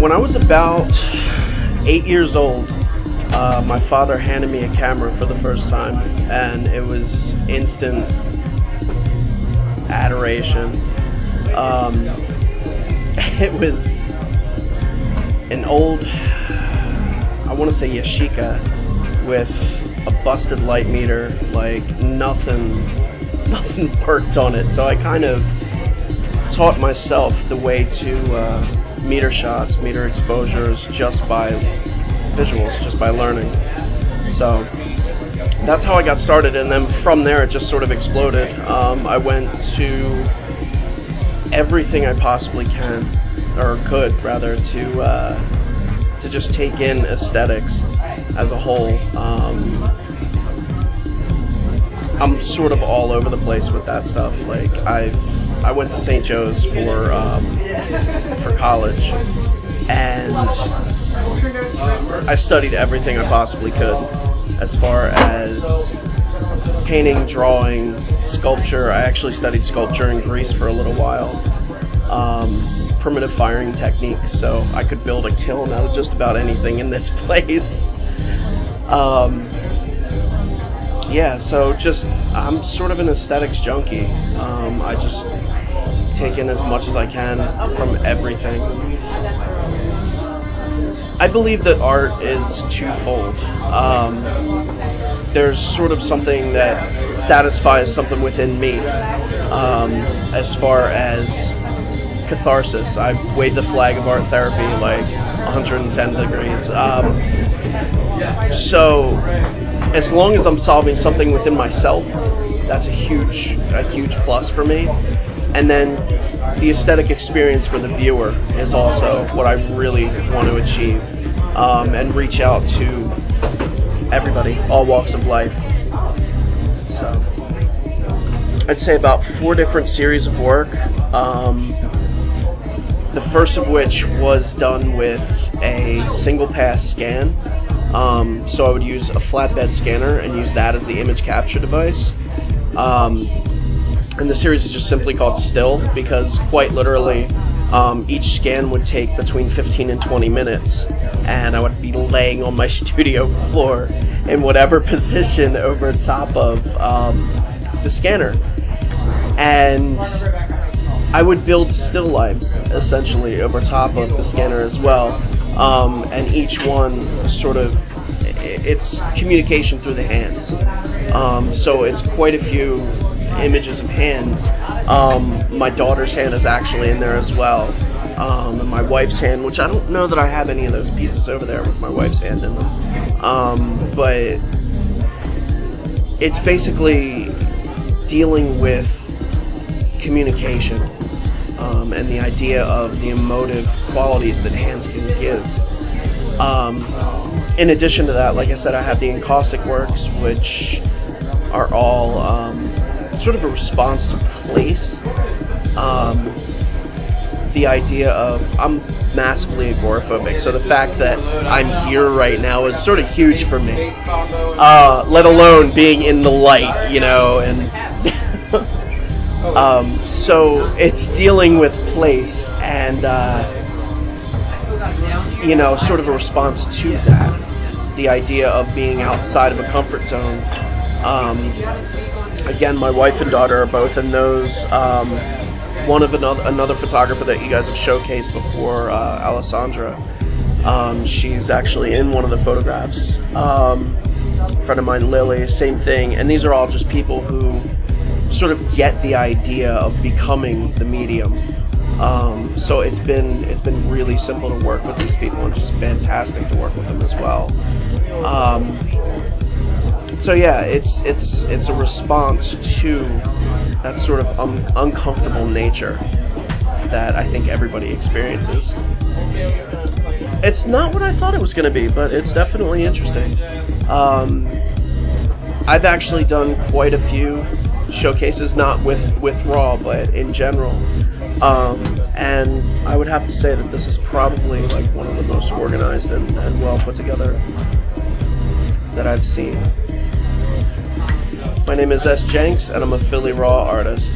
When I was about 8 years old, my father handed me a camera for the first time, and it was instant adoration. It was an old, I want to say Yashica, with a busted light meter, like nothing worked on it. So I kind of taught myself the way to meter shots, meter exposures, just by visuals, just by learning. So that's how I got started, and then from there it just sort of exploded. I went to everything I possibly could to just take in aesthetics as a whole. I'm sort of all over the place with that stuff. Like I went to St. Joe's for college, and I studied everything I possibly could, as far as painting, drawing, sculpture. I actually studied sculpture in Greece for a little while. Primitive firing techniques, so I could build a kiln out of just about anything in this place. So I'm sort of an aesthetics junkie. I just take in as much as I can from everything. I believe that art is twofold. There's sort of something that satisfies something within me, as far as catharsis. I waved the flag of art therapy like 110 degrees. So as long as I'm solving something within myself, that's a huge plus for me. And then the aesthetic experience for the viewer is also what I really want to achieve, and reach out to everybody, all walks of life. So I'd say about 4 different series of work. The first of which was done with a single pass scan. So I would use a flatbed scanner and use that as the image capture device. And the series is just simply called Still, because quite literally each scan would take between 15 and 20 minutes, and I would be laying on my studio floor in whatever position over top of the scanner. And I would build still lifes, essentially, over top of the scanner as well. And each one sort of, it's communication through the hands. So it's quite a few images of hands. My daughter's hand is actually in there as well. And my wife's hand, which I don't know that I have any of those pieces over there with my wife's hand in them. But it's basically dealing with communication, and the idea of the emotive qualities that hands can give. In addition to that, like I said, I have the encaustic works, which are all sort of a response to place. The idea of, I'm massively agoraphobic, so the fact that I'm here right now is sort of huge for me, let alone being in the light, and so it's dealing with place and, sort of a response to that. The idea of being outside of a comfort zone. Again, my wife and daughter are both in those. One of another photographer that you guys have showcased before, Alessandra. She's actually in one of the photographs. A friend of mine, Lily, same thing. And these are all just people who sort of get the idea of becoming the medium. So it's been really simple to work with these people, and just fantastic to work with them as well. So yeah, it's a response to that sort of uncomfortable nature that I think everybody experiences. It's not what I thought it was going to be, but it's definitely interesting. I've actually done quite a few showcases, not with Raw, but in general. And I would have to say that this is probably like one of the most organized and well put together that I've seen. My name is Jenx, and I'm a Philly Raw artist.